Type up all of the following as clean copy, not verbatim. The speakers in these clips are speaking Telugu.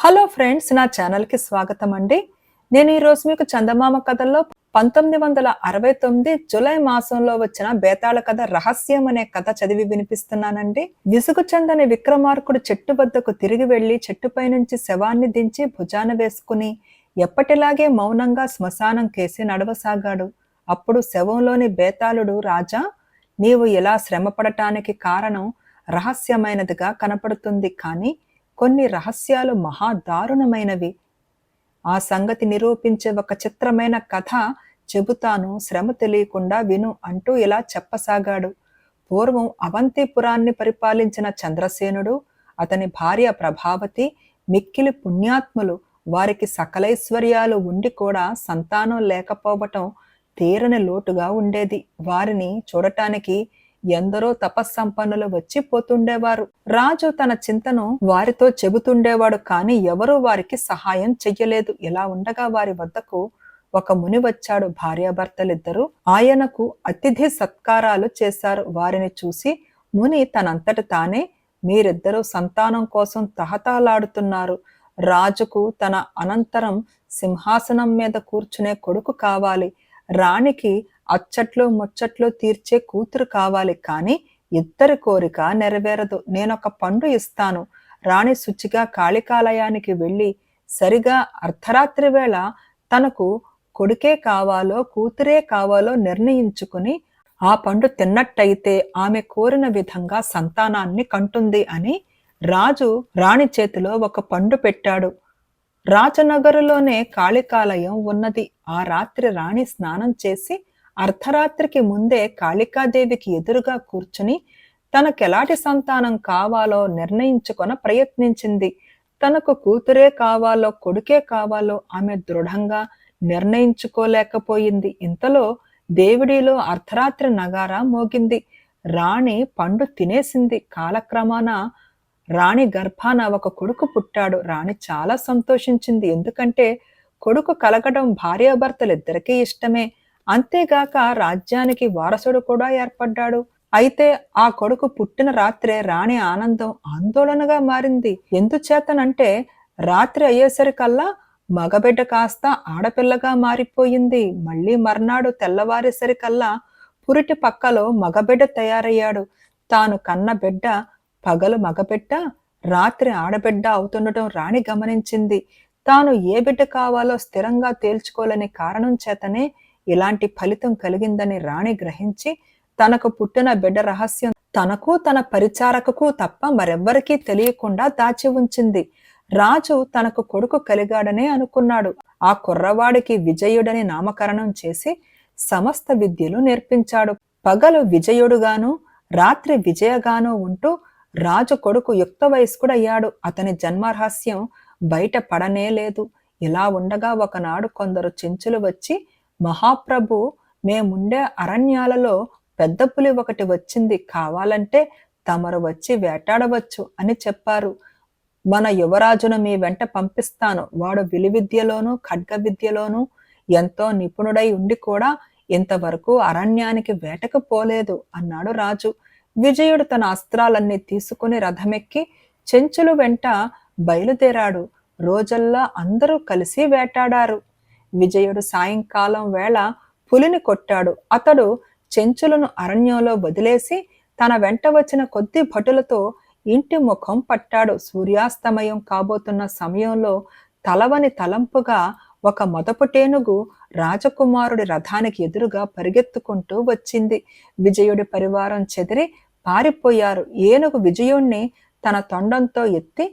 హలో ఫ్రెండ్స్, నా ఛానల్కి స్వాగతం అండి. నేను ఈరోజు మీకు చందమామ కథల్లో 1969 జూలై మాసంలో వచ్చిన బేతాళ కథ రహస్యం అనే కథ చదివి వినిపిస్తున్నానండి. విసుగు చెందని విక్రమార్కుడు చెట్టు వద్దకు తిరిగి వెళ్లి చెట్టుపై నుంచి శవాన్ని దించి భుజాన వేసుకుని ఎప్పటిలాగే మౌనంగా శ్మశానం కేసి నడవసాగాడు. అప్పుడు శవంలోని బేతాళుడు, రాజా, నీవు ఇలా శ్రమపడటానికి కారణం రహస్యమైనదిగా కనపడుతుంది, కానీ కొన్ని రహస్యాలు మహా దారుణమైనవి. ఆ సంగతి నిరూపించే ఒక చిత్రమైన కథ చెబుతాను, శ్రమ తెలియకుండా విను అంటూ ఇలా చెప్పసాగాడు. పూర్వం అవంతిపురాన్ని పరిపాలించిన చంద్రసేనుడు, అతని భార్య ప్రభావతి మిక్కిలి పుణ్యాత్ములు. వారికి సకలైశ్వర్యాలు ఉండి కూడా సంతానం లేకపోవటం తీరని లోటుగా ఉండేది. వారిని చూడటానికి ఎందరో తపస్సంపన్నులు వచ్చి పోతుండేవారు. రాజు తన చింతను వారితో చెబుతుండేవాడు, కానీ ఎవరూ వారికి సహాయం చెయ్యలేదు. ఇలా ఉండగా వారి వద్దకు ఒక ముని వచ్చాడు. భార్యాభర్తలిద్దరూ ఆయనకు అతిథి సత్కారాలు చేశారు. వారిని చూసి ముని తనంతట తానే, మీరిద్దరూ సంతానం కోసం తహతహలాడుతున్నారు. రాజుకు తన అనంతరం సింహాసనం మీద కూర్చునే కొడుకు కావాలి. రాణికి అచ్చట్లు ముచ్చట్లు తీర్చే కూతురు కావాలి. కానీ ఇద్దరి కోరిక నెరవేరదు. నేనొక పండు ఇస్తాను. రాణి శుచిగా కాళికాలయానికి వెళ్ళి సరిగా అర్ధరాత్రి వేళ తనకు కొడుకే కావాలో కూతురే కావాలో నిర్ణయించుకుని ఆ పండు తిన్నట్టయితే ఆమె కోరిన విధంగా సంతానాన్ని కంటుంది అని రాజు రాణి చేతిలో ఒక పండు పెట్టాడు. రాజనగరులోనే కాళికాలయం ఉన్నది. ఆ రాత్రి రాణి స్నానం చేసి అర్ధరాత్రికి ముందే కాళికాదేవికి ఎదురుగా కూర్చుని తనకెలాంటి సంతానం కావాలో నిర్ణయించుకొన ప్రయత్నించింది. తనకు కూతురే కావాలో కొడుకే కావాలో ఆమె దృఢంగా నిర్ణయించుకోలేకపోయింది. ఇంతలో దేవుడిలో అర్ధరాత్రి నగారా మోగింది. రాణి పండు తినేసింది. కాలక్రమాన రాణి గర్భాన ఒక కొడుకు పుట్టాడు. రాణి చాలా సంతోషించింది. ఎందుకంటే కొడుకు కలగడం భార్యాభర్తలిద్దరికీ ఇష్టమే. అంతేగాక రాజ్యానికి వారసుడు కూడా ఏర్పడ్డాడు. అయితే ఆ కొడుకు పుట్టిన రాత్రే రాణి ఆనందం ఆందోళనగా మారింది. ఎందుచేతనంటే రాత్రి అయ్యేసరికల్లా మగబిడ్డ కాస్త ఆడపిల్లగా మారిపోయింది. మళ్ళీ మర్నాడు తెల్లవారేసరికల్లా పురిటి పక్కలో మగబిడ్డ తయారయ్యాడు. తాను కన్న బిడ్డ పగలు మగబిడ్డ, రాత్రి ఆడబిడ్డ అవుతుండటం రాణి గమనించింది. తాను ఏ బిడ్డ కావాలో స్థిరంగా తేల్చుకోలేని కారణం చేతనే ఇలాంటి ఫలితం కలిగిందని రాణి గ్రహించి తనకు పుట్టిన బిడ్డ రహస్యం తనకు తన పరిచారకకు తప్ప మరెవ్వరికీ తెలియకుండా దాచి ఉంచింది. రాజు తనకు కొడుకు కలిగాడనే అనుకున్నాడు. ఆ కుర్రవాడికి విజయుడని నామకరణం చేసి సమస్త విద్యలు నేర్పించాడు. పగలు విజయుడుగాను రాత్రి విజయగాను ఉంటూ రాజు కొడుకు యుక్త వయస్కుడయ్యాడు. అతని జన్మరహస్యం బయట పడనే లేదు. ఇలా ఉండగా ఒకనాడు కొందరు చెంచులు వచ్చి, మహాప్రభు, మేముండే అరణ్యాలలో పెద్ద పులి ఒకటి వచ్చింది, కావాలంటే తమరు వచ్చి వేటాడవచ్చు అని చెప్పారు. మన యువరాజును మీ వెంట పంపిస్తాను. వాడు విలువిద్యలోనూ ఖడ్గ విద్యలోనూ ఎంతో నిపుణుడై ఉండి కూడా ఇంతవరకు అరణ్యానికి వేటకు పోలేదు అన్నాడు రాజు. విజయుడు తన అస్త్రాలన్నీ తీసుకుని రథమెక్కి చెంచులు వెంట బయలుదేరాడు. రోజల్లా అందరూ కలిసి వేటాడారు. విజయుడు సాయంకాలం వేళ పులిని కొట్టాడు. అతడు చెంచులను అరణ్యంలో వదిలేసి తన వెంట వచ్చిన కొద్ది భటులతో ఇంటి ముఖం పట్టాడు. సూర్యాస్తమయం కాబోతున్న సమయంలో తలవని తలంపుగా ఒక మొదపుటేనుగు రాజకుమారుడి రథానికి ఎదురుగా పరిగెత్తుకుంటూ వచ్చింది. విజయుడి పరివారం చెదిరి పారిపోయారు. ఏనుగు విజయుణ్ణి తన తొండంతో ఎత్తి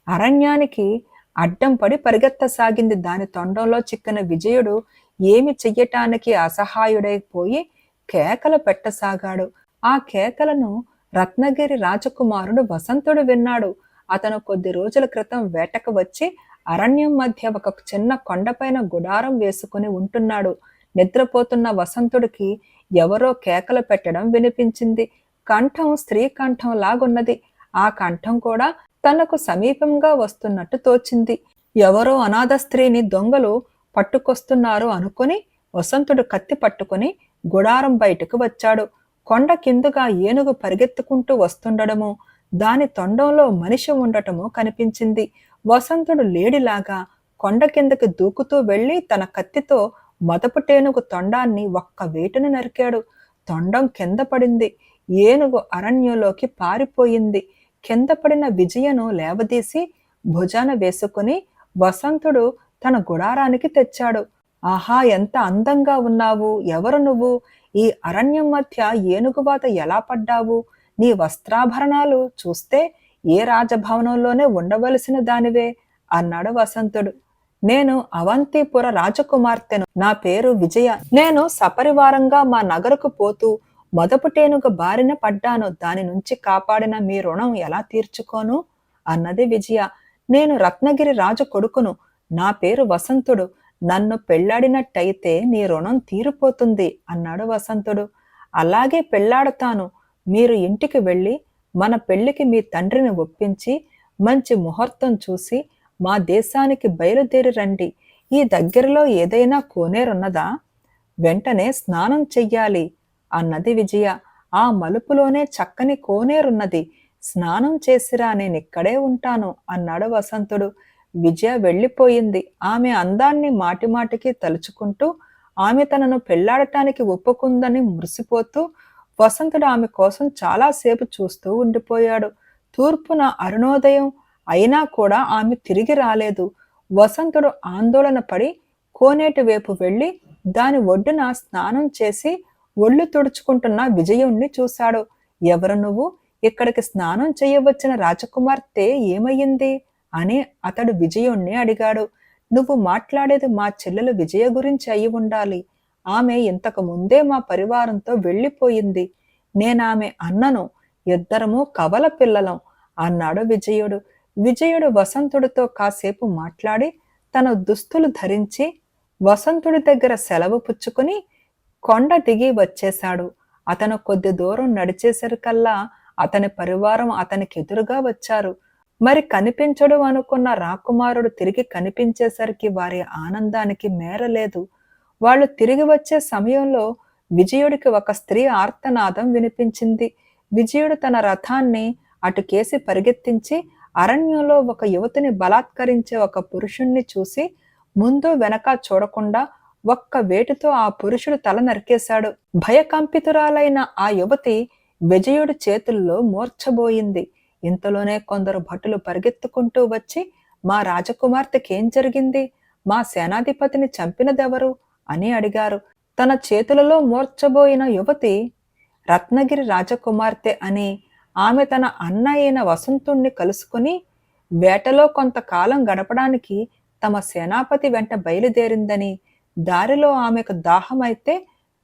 అరణ్యానికి అడ్డం పడి పరిగెత్తసాగింది. దాని తొండంలో చిక్కిన విజయుడు ఏమి చెయ్యటానికి అసహాయుడైపోయి కేకలు పెట్టసాగాడు. ఆ కేకలను రత్నగిరి రాజకుమారుడు వసంతుడు విన్నాడు. అతను కొద్ది రోజుల క్రితం వేటకు వచ్చి అరణ్యం మధ్య ఒక చిన్న కొండపైన గుడారం వేసుకుని ఉంటున్నాడు. నిద్రపోతున్న వసంతుడికి ఎవరో కేకలు పెట్టడం వినిపించింది. కంఠం స్త్రీ కంఠం లాగున్నది. ఆ కంఠం కూడా తనకు సమీపంగా వస్తున్నట్టు తోచింది. ఎవరో అనాథ స్త్రీని దొంగలు పట్టుకొస్తున్నారు అనుకుని వసంతుడు కత్తి పట్టుకుని గుడారం బయటకు వచ్చాడు. కొండ కిందుగా ఏనుగు పరిగెత్తుకుంటూ వస్తుండడము, దాని తొండంలో మనిషి ఉండటము కనిపించింది. వసంతుడు లేడిలాగా కొండ కిందకి దూకుతూ వెళ్లి తన కత్తితో మొదపు టేనుగు తొండాన్ని ఒక్క వేటున నరికాడు. తొండం కింద పడింది. ఏనుగు అరణ్యంలోకి పారిపోయింది. కింద పడిన విజయను లేవదీసి భుజాన వేసుకుని వసంతుడు తన గుడారానికి తెచ్చాడు. ఆహా, ఎంత అందంగా ఉన్నావు! ఎవరు నువ్వు? ఈ అరణ్యం మధ్య ఏనుగువాత ఎలా పడ్డావు? నీ వస్త్రాభరణాలు చూస్తే ఏ రాజభవనంలోనే ఉండవలసిన దానివే అన్నాడు వసంతుడు. నేను అవంతిపుర రాజకుమార్తెను. నా పేరు విజయ. నేను సపరివారంగా మా నగరకు పోతూ మొదపుటేనుగ బారిన పడ్డాను. దాని నుంచి కాపాడిన మీ రుణం ఎలా తీర్చుకోను అన్నది విజయ. నేను రత్నగిరి రాజు కొడుకును. నా పేరు వసంతుడు. నన్ను పెళ్లాడినట్టయితే నీ రుణం తీరిపోతుంది అన్నాడు వసంతుడు. అలాగే పెళ్లాడతాను. మీరు ఇంటికి వెళ్ళి మన పెళ్లికి మీ తండ్రిని ఒప్పించి మంచి ముహూర్తం చూసి మా దేశానికి బయలుదేరి రండి. ఈ దగ్గరలో ఏదైనా కోనేరున్నదా? వెంటనే స్నానం చెయ్యాలి అన్నది విజయ. ఆ మలుపులోనే చక్కని కోనేరున్నది. స్నానం చేసిరా, నేనిక్కడే ఉంటాను అన్నాడు వసంతుడు. విజయ వెళ్ళిపోయింది. ఆమె అందాన్ని మాటిమాటికి తలుచుకుంటూ ఆమె తనను పెళ్లాడటానికి ఒప్పుకుందని మురిసిపోతూ వసంతుడు ఆమె కోసం చాలాసేపు చూస్తూ ఉండిపోయాడు. తూర్పున అరుణోదయం అయినా కూడా ఆమె తిరిగి రాలేదు. వసంతుడు ఆందోళన పడి కోనేటి వైపు వెళ్ళి దాని ఒడ్డున స్నానం చేసి ఒళ్ళు తుడుచుకుంటున్న విజయుణ్ణి చూశాడు. ఎవరు నువ్వు? ఇక్కడికి స్నానం చేయవచ్చిన రాజకుమార్తె ఏమయ్యింది అని అతడు విజయుణ్ణి అడిగాడు. నువ్వు మాట్లాడేది మా చెల్లెలు విజయ గురించి అయి ఉండాలి. ఆమె ఇంతకు ముందే మా పరివారంతో వెళ్ళిపోయింది. నేనామె అన్నను. ఇద్దరము కవల పిల్లలం అన్నాడు విజయుడు. విజయుడు వసంతుడితో కాసేపు మాట్లాడి తన దుస్తులు ధరించి వసంతుడి దగ్గర సెలవు పుచ్చుకుని కొండ దిగి వచ్చేశాడు. అతను కొద్ది దూరం నడిచేసరికల్లా అతని పరివారం అతనికి ఎదురుగా వచ్చారు. మరి కనిపించడు అనుకున్న రాకుమారుడు తిరిగి కనిపించేసరికి వారి ఆనందానికి మేరలేదు. వాళ్ళు తిరిగి వచ్చే సమయంలో విజయుడికి ఒక స్త్రీ ఆర్తనాదం వినిపించింది. విజయుడు తన రథాన్ని అటుకేసి పరిగెత్తించి అరణ్యంలో ఒక యువతిని బలాత్కరించే ఒక పురుషుణ్ణి చూసి ముందు వెనక చూడకుండా ఒక్క వేటుతో ఆ పురుషుడు తల నరికేశాడు. భయకంపితురాలైన ఆ యువతి విజయుడి చేతుల్లో మూర్ఛబోయింది. ఇంతలోనే కొందరు భటులు పరిగెత్తుకుంటూ వచ్చి, మా రాజకుమార్తెకేం జరిగింది? మా సేనాధిపతిని చంపినదెవరు అని అడిగారు. తన చేతులలో మూర్ఛబోయిన యువతి రత్నగిరి రాజకుమార్తె అని, ఆమె తన అన్న అయిన వసంతుణ్ణి కలుసుకుని వేటలో కొంతకాలం గడపడానికి తమ సేనాపతి వెంట బయలుదేరిందని, దారిలో ఆమెకు దాహమైతే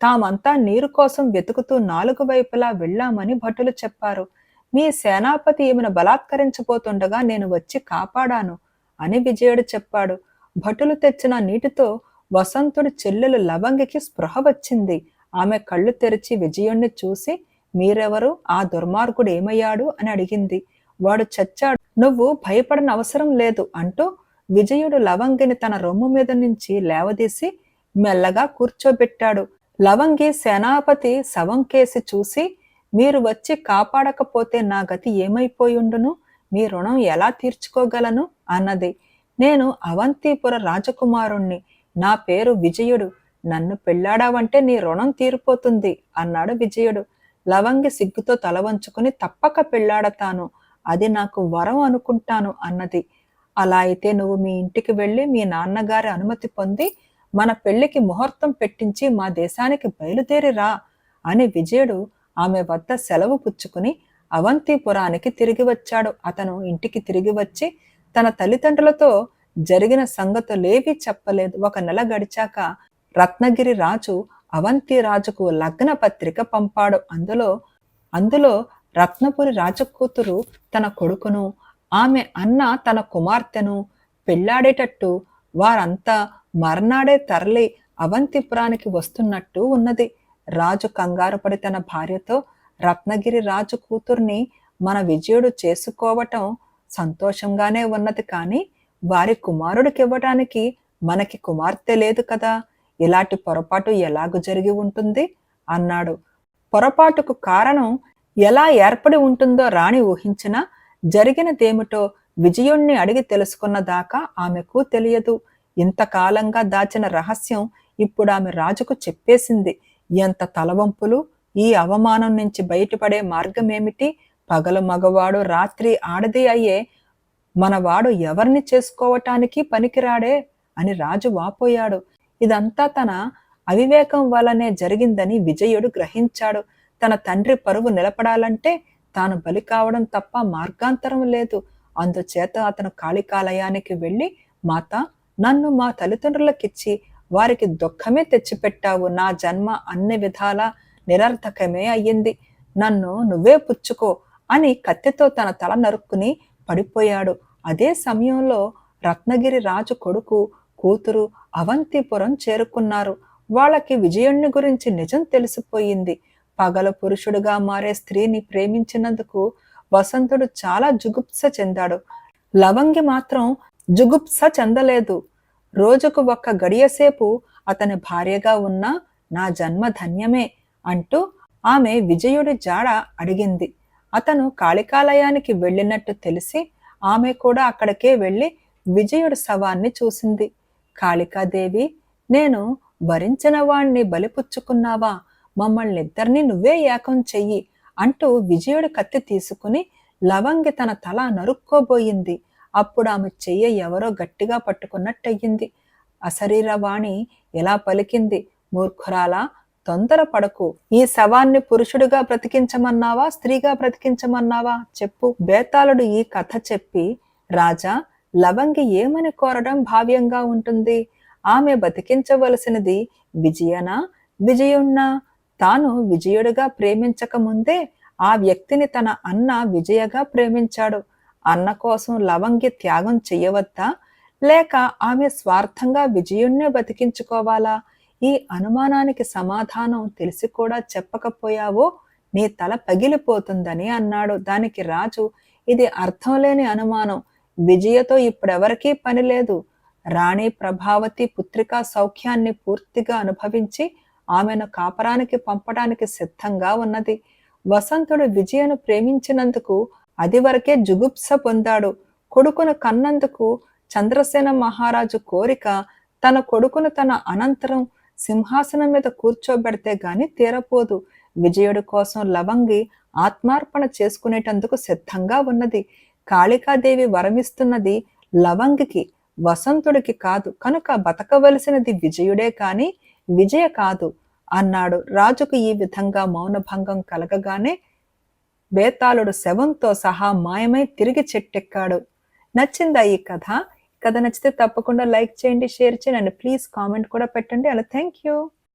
తామంతా నీరు కోసం వెతుకుతూ 4 వైపులా వెళ్ళామని భటులు చెప్పారు. మీ సేనాపతి ఈమెను బలాత్కరించబోతుండగా నేను వచ్చి కాపాడాను అని విజయుడు చెప్పాడు. భటులు తెచ్చిన నీటితో వసంతుడి చెల్లెలు లవంగికి స్పృహ వచ్చింది. ఆమె కళ్ళు తెరిచి విజయుణ్ణి చూసి, మీరెవరు? ఆ దుర్మార్గుడు ఏమయ్యాడు అని అడిగింది. వాడు చచ్చాడు, నువ్వు భయపడన అవసరం లేదు అంటూ విజయుడు లవంగిని తన రొమ్ము మీద నుంచి లేవదీసి మెల్లగా కూర్చోబెట్టాడు. లవంగి సేనాపతి శవం కేసి చూసి, మీరు వచ్చి కాపాడకపోతే నా గతి ఏమైపోయుండును? మీ రుణం ఎలా తీర్చుకోగలను అన్నది. నేను అవంతిపుర రాజకుమారుణ్ణి. నా పేరు విజయుడు. నన్ను పెళ్లాడావంటే నీ రుణం తీరిపోతుంది అన్నాడు విజయుడు. లవంగి సిగ్గుతో తల వంచుకుని, తప్పక పెళ్లాడతాను, అది నాకు వరం అనుకుంటాను అన్నది. అలా అయితే నువ్వు మీ ఇంటికి వెళ్ళి మీ నాన్నగారి అనుమతి పొంది మన పెళ్లికి ముహూర్తం పెట్టించి మా దేశానికి బయలుదేరిరా అని విజయుడు ఆమె వద్ద సెలవు పుచ్చుకుని అవంతిపురానికి తిరిగి వచ్చాడు. అతను ఇంటికి తిరిగి వచ్చి తన తల్లిదండ్రులతో జరిగిన సంగతులేవీ చెప్పలేదు. 1 నెల గడిచాక రత్నగిరి రాజు అవంతి రాజుకు లగ్న పత్రిక పంపాడు. అందులో రత్నపురి రాజకూతురు తన కొడుకును, ఆమె అన్న తన కుమార్తెను పెళ్లాడేటట్టు వారంతా మర్నాడే తరలి అవంతిపురానికి వస్తున్నట్టు ఉన్నది. రాజు కంగారుపడి తన భార్యతో, రత్నగిరి రాజు కూతుర్ని మన విజయుడు చేసుకోవటం సంతోషంగానే ఉన్నది, కానీ వారి కుమారుడికి ఇవ్వటానికి మనకి కుమార్తె లేదు కదా, ఇలాంటి పొరపాటు ఎలాగు జరిగి ఉంటుంది అన్నాడు. పొరపాటుకు కారణం ఎలా ఏర్పడి ఉంటుందో రాణి ఊహించినా జరిగినదేమిటో విజయుణ్ణి అడిగి తెలుసుకున్న దాకా ఆమెకు తెలియదు. ఇంతకాలంగా దాచిన రహస్యం ఇప్పుడు ఆమె రాజుకు చెప్పేసింది. ఎంత తలవంపులు! ఈ అవమానం నుంచి బయటపడే మార్గమేమిటి? పగలు మగవాడు, రాత్రి ఆడది అయ్యే మనవాడు ఎవరిని చేసుకోవటానికి పనికిరాడే అని రాజు వాపోయాడు. ఇదంతా తన అవివేకం వల్లనే జరిగిందని విజయుడు గ్రహించాడు. తన తండ్రి పరువు నిలబడాలంటే తాను బలి కావడం తప్ప మార్గాంతరం లేదు. అందుచేత అతను కాళికాలయానికి వెళ్ళి, మాత, నన్ను మా తల్లిదండ్రులకిచ్చి వారికి దుఃఖమే తెచ్చిపెట్టావు. నా జన్మ అన్ని విధాలా నిరర్థకమే అయ్యింది. నన్ను నువ్వే పుచ్చుకో అని కత్తితో తన తల నరుక్కుని పడిపోయాడు. అదే సమయంలో రత్నగిరి రాజు కొడుకు, కూతురు అవంతిపురం చేరుకున్నారు. వాళ్ళకి విజయుణ్ణి గురించి నిజం తెలిసిపోయింది. పగలు పురుషుడుగా మారే స్త్రీని ప్రేమించినందుకు వసంతుడు చాలా జుగుప్స చెందాడు. లవంగి మాత్రం జుగుప్స చెందలేదు. రోజుకు ఒక్క గడియసేపు అతని భార్యగా ఉన్నా నా జన్మ ధన్యమే అంటూ ఆమె విజయుడి జాడ అడిగింది. అతను కాళికాలయానికి వెళ్ళినట్టు తెలిసి ఆమె కూడా అక్కడికే వెళ్ళి విజయుడి శవాన్ని చూసింది. కాళికాదేవి, నేను వరించిన వాణ్ణి బలిపుచ్చుకున్నావా? మమ్మల్నిద్దరినీ నువ్వే ఏకం చెయ్యి అంటూ విజయుడి కత్తి తీసుకుని లవంగి తన తల నరుక్కోబోయింది. అప్పుడు ఆమె చెయ్య ఎవరో గట్టిగా పట్టుకున్నట్టయింది. అశరీరవాణి ఎలా పలికింది, మూర్ఖురాలా, తొందరపడకు. ఈ శవాన్ని పురుషుడిగా బ్రతికించమన్నావా, స్త్రీగా బ్రతికించమన్నావా చెప్పు. బేతాళుడు ఈ కథ చెప్పి, రాజా, లవంగి ఏమని కోరడం భావ్యంగా ఉంటుంది? ఆమె బతికించవలసినది విజయనా, విజయుణ్ణా? తాను విజయుడిగా ప్రేమించక ముందే ఆ వ్యక్తిని తన అన్న విజయగా ప్రేమించాడు. అన్న కోసం లవంగి త్యాగం చెయ్యవద్దా? లేక ఆమె స్వార్థంగా విజయుణ్ణే బతికించుకోవాలా? ఈ అనుమానానికి సమాధానం తెలిసి కూడా చెప్పకపోయావో నీ తల పగిలిపోతుందని అన్నాడు. దానికి రాజు, ఇది అర్థం లేని అనుమానం. విజయతో ఇప్పుడెవరికీ పని లేదు. రాణి ప్రభావతి పుత్రికా సౌఖ్యాన్ని పూర్తిగా అనుభవించి ఆమెను కాపరానికి పంపడానికి సిద్ధంగా ఉన్నది. వసంతుడు విజయను ప్రేమించినందుకు అది వరకే జుగుప్స పొందాడు. కొడుకును కన్నందుకు చంద్రసేన మహారాజు కోరిక తన కొడుకును తన అనంతరం సింహాసనం మీద కూర్చోబెడితే గాని తీరపోదు. విజయుడి కోసం లవంగి ఆత్మార్పణ చేసుకునేటందుకు సిద్ధంగా ఉన్నది. కాళికాదేవి వరమిస్తున్నది లవంగికి, వసంతుడికి కాదు. కనుక బతకవలసినది విజయుడే కాని విజయ కాదు అన్నాడు. రాజుకు ఈ విధంగా మౌనభంగం కలగగానే బేతాళుడు శవంతో సహా మాయమై తిరిగి చెట్టెక్కాడు. నచ్చిందా ఈ కథ? కథ నచ్చితే తప్పకుండా లైక్ చేయండి, షేర్ చేయండి, ప్లీజ్ కామెంట్ కూడా పెట్టండి. అలా థ్యాంక్ యూ.